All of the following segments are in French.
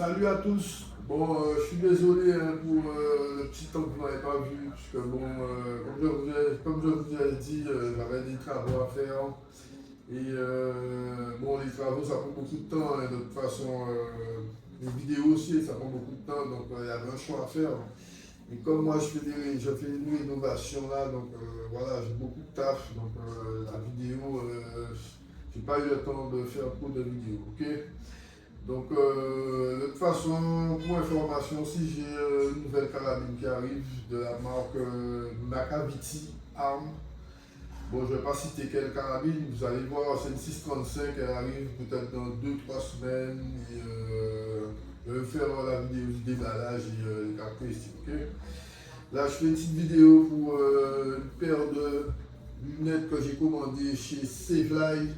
Salut à tous. Bon, je suis désolé hein, pour le petit temps que vous n'avez pas vu, puisque bon, comme je vous ai dit, j'avais des travaux à faire. Et bon, les travaux, ça prend beaucoup de temps. Hein, de toute façon, les vidéos aussi, ça prend beaucoup de temps. Donc, il y avait un choix à faire. Et comme moi, je fais une rénovation là, donc voilà, j'ai beaucoup de taf. Donc, la vidéo, j'ai pas eu le temps de faire trop de vidéos. Ok? Donc, de toute façon, pour information, si j'ai une nouvelle carabine qui arrive de la marque Macavity Arm. Bon, je ne vais pas citer quelle carabine, vous allez voir, c'est une 635, elle arrive peut-être dans 2 3 semaines. Et je vais faire la vidéo du déballage et les caractéristiques. Ok. Là, je fais une petite vidéo pour une paire de lunettes que j'ai commandées chez Savely.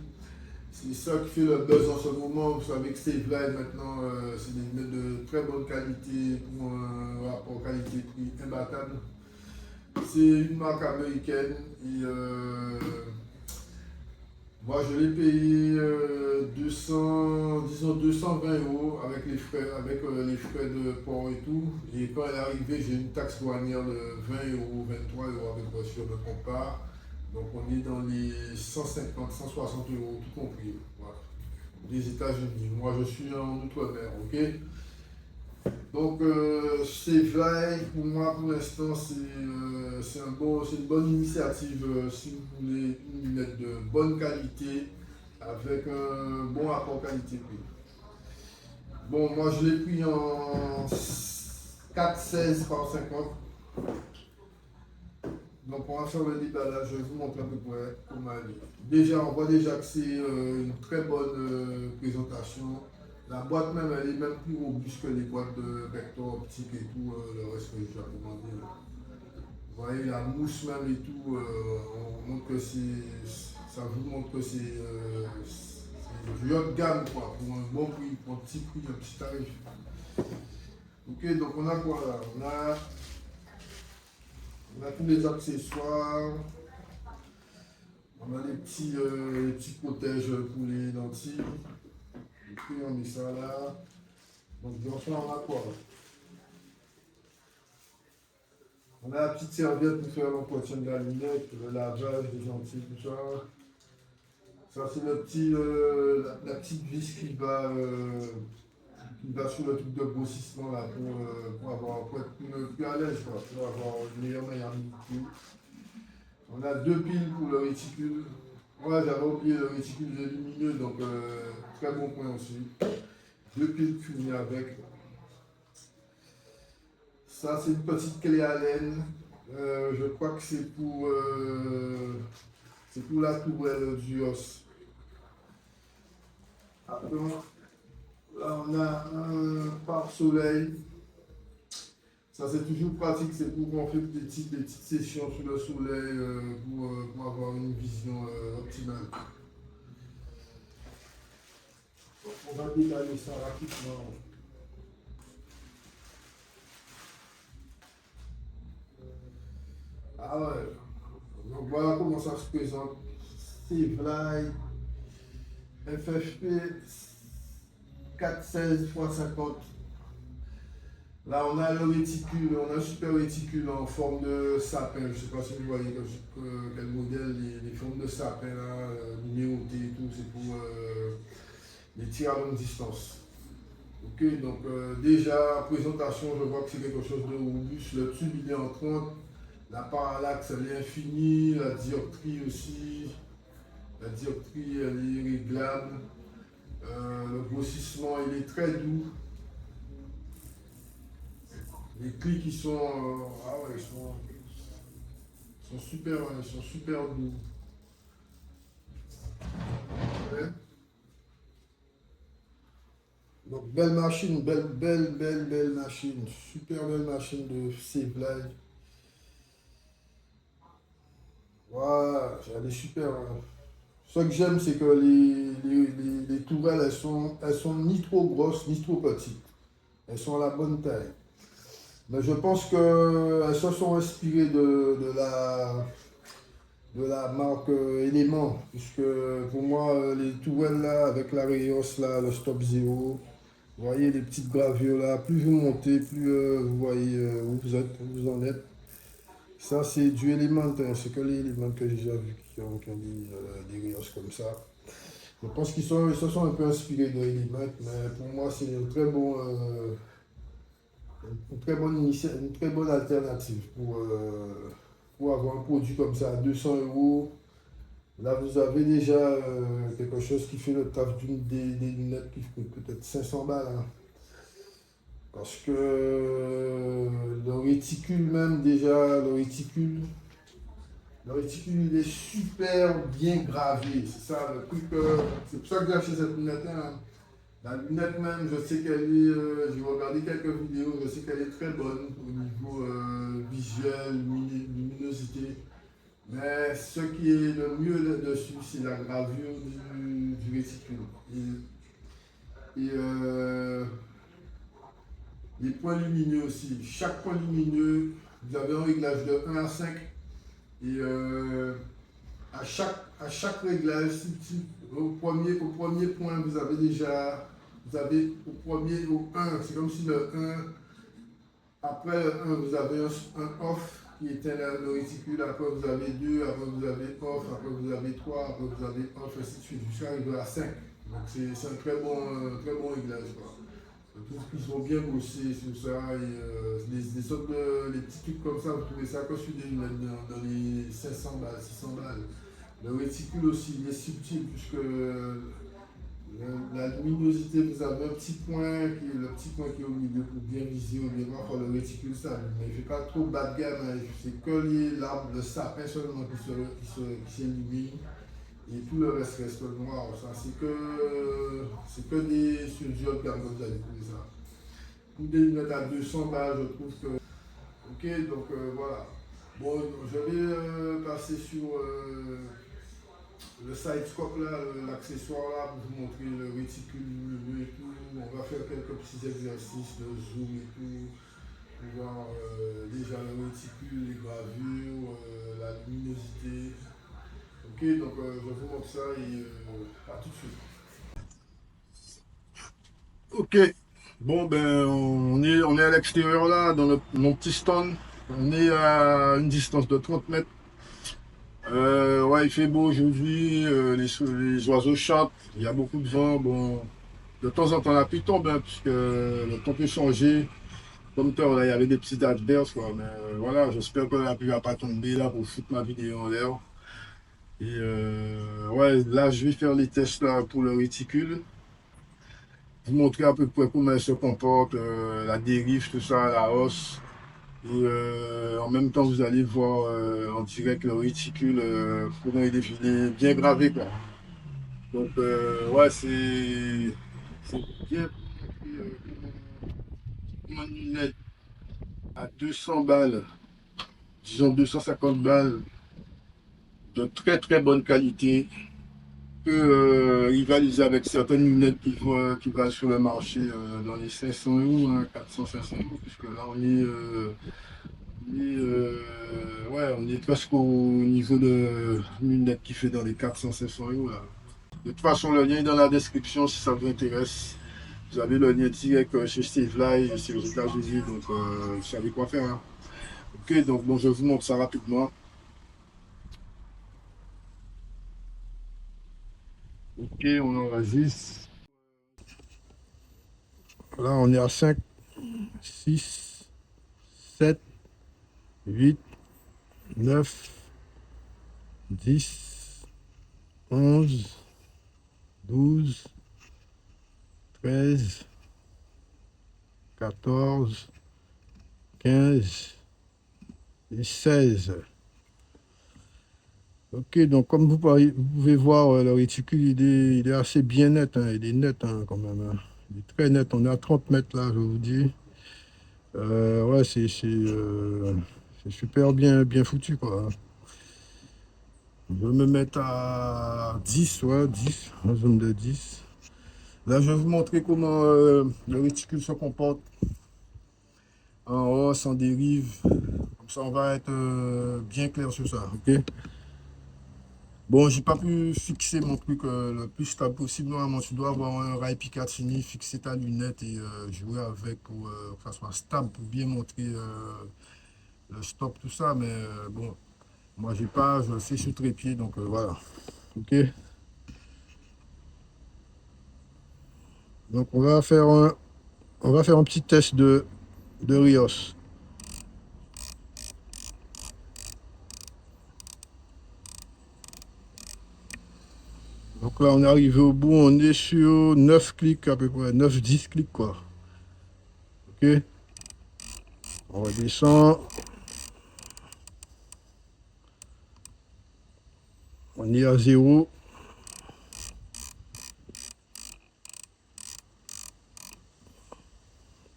C'est ça qui fait le buzz en ce moment. Vous savez que Savely maintenant, c'est des lunettes de très bonne qualité pour un rapport qualité-prix imbattable. C'est une marque américaine et moi je l'ai payé 200, disons 220 € avec les frais de port et tout. Et quand elle est arrivée, j'ai une taxe douanière de 20 €, 23 € avec si je ne me trompe pas. Donc on est dans les 150, 160 € tout compris. Voilà. Des États-Unis. Moi je suis en Outre-mer, ok? Donc c'est vrai, pour moi pour l'instant c'est une bonne initiative si vous voulez une lunette de bonne qualité avec un bon rapport qualité-prix. Bon, moi je l'ai pris en 4,16 par 50. Donc on va faire le déballage, je vais vous montrer à peu près comment elle est. Déjà, on voit déjà que c'est une très bonne présentation. La boîte même, elle est même plus robuste que les boîtes de vecteur optique et tout, le reste que j'ai commandé. Vous voyez la mousse même et tout, on montre que ça vous montre que c'est du haut de gamme quoi, pour un bon prix, pour un petit prix, un petit tarif. Ok, donc on a quoi là? On a tous les accessoires, on a les petits protèges pour les lentilles. Et puis on met ça là. Donc dans ça on a quoi là? On a la petite serviette pour faire l'entretien de la lunette, le lavage des lentilles, tout ça. Ça c'est la petite vis qui va sur le truc de grossissement là pour être plus à l'aise quoi, pour avoir une meilleure manière de. On a 2 piles pour le réticule. Ouais, j'avais oublié le réticule lumineux, donc très bon point aussi. 2 piles finies avec. Ça, c'est une petite clé Allen. Je crois que c'est pour la tourelle du os. Après, là, on a un pare-soleil. Ça, c'est toujours pratique, c'est pour qu'on fait des petites sessions sous le soleil pour avoir une vision optimale. Donc, on va déballer ça rapidement. Ah ouais. Donc voilà comment ça se présente. Savely FFP 416 x 50. Là, on a le réticule, on a un super réticule en forme de sapin. Je ne sais pas si vous voyez quel modèle, les formes de sapin là, numérotées et tout, c'est pour les tirs à longue distance. Ok, donc déjà, présentation, je vois que c'est quelque chose de robuste. Le tube il est en 30, la parallaxe elle est infinie, la dioptrie aussi. La dioptrie elle est réglable. Le grossissement il est très doux. Les clics ils sont, ah ouais, ils sont super doux. Ouais. Donc belle machine, belle machine, super belle machine de Savely. Voilà, elle est super. Hein. Ce que j'aime c'est que les tourelles elles sont ni trop grosses ni trop petites. Elles sont à la bonne taille. Mais je pense qu'elles se sont inspirées de la marque Element, puisque pour moi, les tourelles là, avec la Rayos là, le Stop Zero, Vous voyez les petites gravures là, plus vous montez, plus vous voyez où vous êtes, où vous en êtes. Ça, c'est du élément, hein, c'est que les éléments que j'ai déjà vus qui ont des rayures comme ça. Je pense ils se sont un peu inspirés de Element, mais pour moi, c'est une très bonne alternative pour avoir un produit comme ça à 200 euros. Là, vous avez déjà quelque chose qui fait le taf des lunettes qui coûte peut-être 500 balles, hein. Parce que le réticule même, déjà, le réticule, il est super bien gravé. C'est ça le truc. C'est pour ça que j'ai acheté cette lunette, hein. La lunette même, je sais qu'elle est. J'ai regardé quelques vidéos, je sais qu'elle est très bonne au niveau visuel, luminosité. Mais ce qui est le mieux là-dessus, c'est la gravure du réticule. Et les points lumineux aussi. Chaque point lumineux, vous avez un réglage de 1 à 5. Et à chaque réglage, au premier point, vous avez au 1, c'est comme si le 1, après le 1, vous avez un off qui éteint le réticule, après vous avez 2, après vous avez off, après vous avez 3, après vous avez off, ainsi de suite, jusqu'à arriver à 5. Donc c'est un très bon réglage, quoi. Je trouve qu'ils sont bien bossés sur ça. Et les petits trucs comme ça, vous trouvez ça que sur des lunettes dans les 500 balles, 600 balles. Le réticule aussi, il est subtil puisque la luminosité, vous avez un petit point le petit point qui est au milieu pour bien viser au bien voir quand le réticule s'allume. Mais il ne fait pas trop bas de gamme, hein. C'est que l'arbre, le sapin seulement qui s'illumine. Et tout le reste reste noir. Ça, c'est que des sur du haut de gamme que vous allez trouver ça. Pour des lunettes à 200 balles, je trouve que. Ok, donc voilà. Bon, je vais passer sur le side scope là, l'accessoire là, pour vous montrer le réticule lumineux et tout. On va faire quelques petits exercices de zoom et tout. Pour voir déjà le réticule, les gravures, la luminosité. Ok, donc je vous montre ça et à tout de suite. Ok, bon ben on est à l'extérieur là, dans mon petit stand. On est à une distance de 30 mètres. Ouais, il fait beau aujourd'hui, les oiseaux chantent, il y a beaucoup de vent. Bon, de temps en temps la pluie tombe, hein, puisque le temps peut changer. Comme toi, là, il y avait des petites adverses, quoi. Mais voilà, j'espère que la pluie va pas tomber là pour foutre ma vidéo en l'air. Et ouais, là je vais faire les tests là pour le réticule. Vous montrer à peu près comment elle se comporte, la dérive, tout ça, la hausse. Et en même temps, vous allez voir en direct le réticule, comment il est bien gravé, quoi. Donc, ouais, c'est bien comme une lunette à 200 balles, disons 250 balles, de très très bonne qualité, peut rivaliser avec certaines lunettes qui valent sur le marché dans les 500 euros, hein, 400-500 euros, puisque là ouais, on est presque au niveau de lunettes qui fait dans les 400-500 euros là. De toute façon, le lien est dans la description si ça vous intéresse. Vous avez le lien direct chez Steve Live, c'est aux États-Unis, donc vous savez quoi faire, hein. Ok, donc bon, je vous montre ça rapidement. Ok, on enregistre. Là, on est à 5, 6, 7, 8, 9, 10, 11, 12, 13, 14, 15 et 16. Ok, donc comme vous pouvez voir, le réticule il est assez bien net, hein, il est net, hein, quand même, hein. Il est très net, on est à 30 mètres là, je vous dis. Ouais, c'est super bien foutu, quoi. Je vais me mettre à 10, ouais, 10, un zoom de 10. Là, je vais vous montrer comment le réticule se comporte en hausse, en dérive. Comme ça, on va être bien clair sur ça, ok? Bon, j'ai pas pu fixer mon truc le plus stable possible. Normalement, tu dois avoir un rail Picatinny, fixer ta lunette et jouer avec pour que ça soit stable, pour bien montrer le stop, tout ça. Mais bon, moi, j'ai pas, je le fais sur trépied, donc voilà. Ok. Donc, on va faire un petit test de Rios. Donc là, on est arrivé au bout, on est sur 9 clics à peu près, 9-10 clics quoi. Ok. On redescend. On est à 0.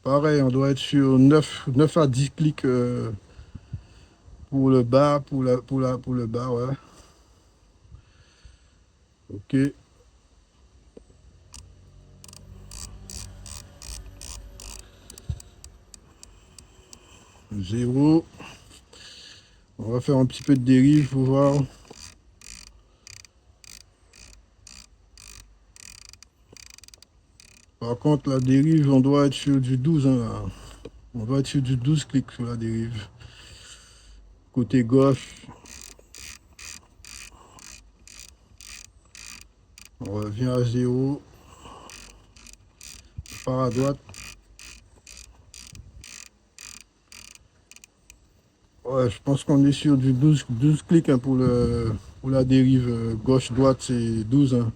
Pareil, on doit être sur 9 à 10 clics pour le bas, pour le bas, ouais. Ok. 0. On va faire un petit peu de dérive pour voir. Par contre, la dérive, on doit être sur du 12, hein, là. On doit être sur du 12 clics sur la dérive. Côté gauche, on revient à 0. On part à droite. Ouais, je pense qu'on est sur du 12 clics hein, pour la dérive gauche-droite, c'est 12. Hein.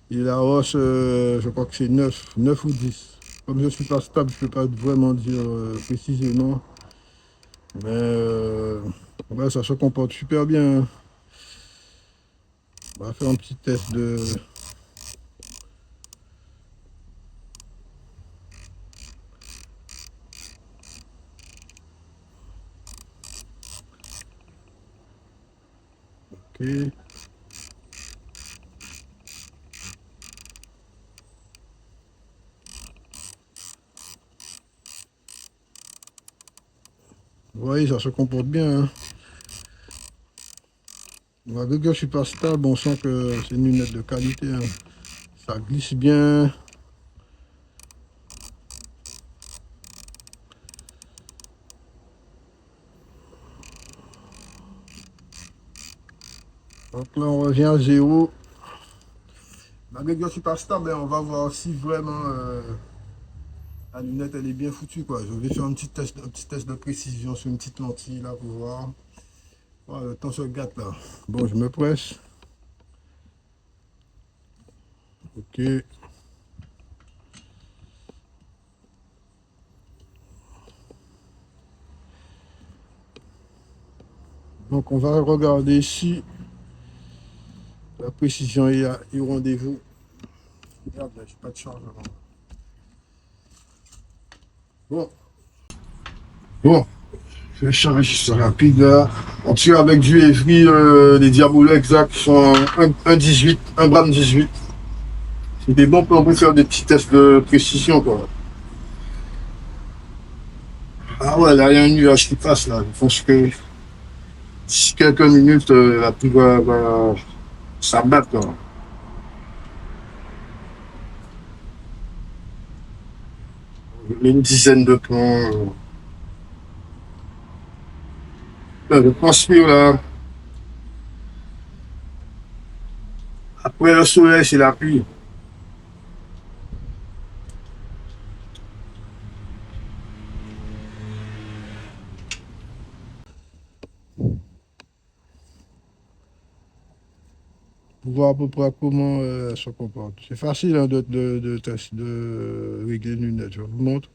Et la hausse, je crois que c'est 9 ou 10. Comme je ne suis pas stable, je ne peux pas vraiment dire précisément. Mais ouais, ça se comporte super bien. Hein. On va faire un petit test de... Ok. Vous voyez, ça se comporte bien. Hein. Malgré que je ne suis pas stable, on sent que c'est une lunette de qualité. Hein. Ça glisse bien. Donc là, on revient à 0. Malgré que je ne suis pas stable, hein, on va voir si vraiment la lunette elle est bien foutue. Quoi. Je vais faire un petit test de précision sur une petite lentille là pour voir. Voilà, le temps se gâte là. Bon, je me presse. Ok. Donc on va regarder si la précision est au rendez-vous. Merde, j'ai pas de charge avant. Bon. Bon. Je vais charger ça rapide là. On tire avec du Evry, les diabolos exacts sont 1,18, 1 gramme 18. C'est des bons plans pour faire des petits tests de précision quoi. Ah ouais, là il y a un nuage qui passe là. Je pense que d'ici quelques minutes, la pluie va s'abattre quoi. Une dizaine de plans. Là, je transpire là. Après le soleil, c'est la pluie. Pour voir à peu près comment elle se comporte. C'est facile hein, de régler une lunette. Je vous montre.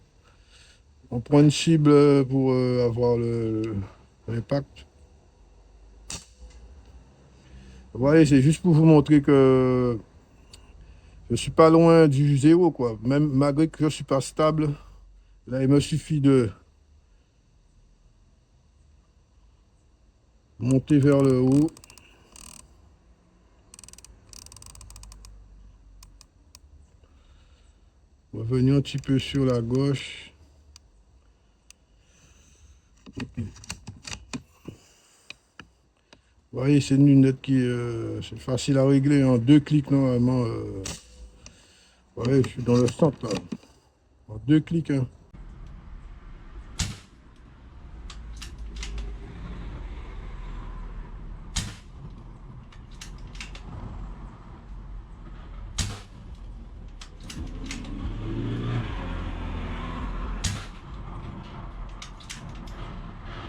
On prend une cible pour avoir l'impact. Vous voyez, c'est juste pour vous montrer que je ne suis pas loin du zéro, quoi. Même malgré que je ne suis pas stable, là, il me suffit de monter vers le haut. Revenir un petit peu sur la gauche. Vous voyez, c'est une lunette qui c'est facile à régler en 2 clics normalement. Ouais, je suis dans le centre là. En 2 clics, hein.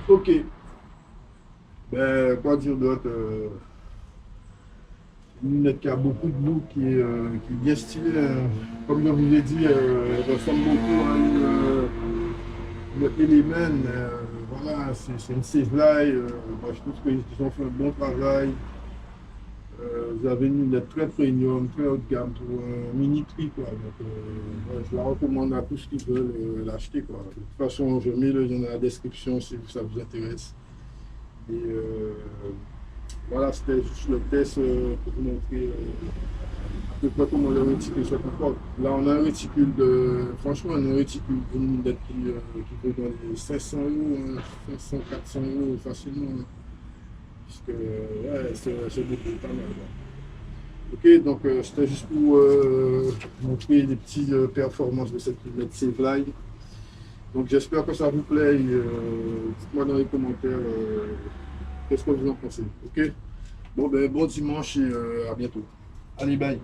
Ok. Ben, quoi dire d'autre? Une lunette qui a beaucoup de look, qui est bien stylée, hein. Comme je vous ai dit, elle ressemble beaucoup à une Element. Voilà, c'est une Safeline. Moi, je trouve qu'ils ont fait un bon travail. Vous avez une lunette très premium, très haut de gamme pour un mini prix, quoi. Donc, ouais, je la recommande à tous qui veulent l'acheter, quoi. De toute façon, je mets le lien dans la description si ça vous intéresse. Et voilà, c'était juste le test pour vous montrer à peu près comment le réticule se comporte. Là, on a un réticule franchement, on a un réticule d'une lunette qui vaut dans les 500 euros, hein, 500, 400 euros facilement, hein. Parce que, ouais, c'est beaucoup, pas mal, quoi. Ok, donc c'était juste pour montrer les petites performances de cette lunette Safeline. Donc j'espère que ça vous plaît. Et, dites-moi dans les commentaires qu'est-ce que vous en pensez. Ok? Bon, ben, bon dimanche et à bientôt. Allez, bye.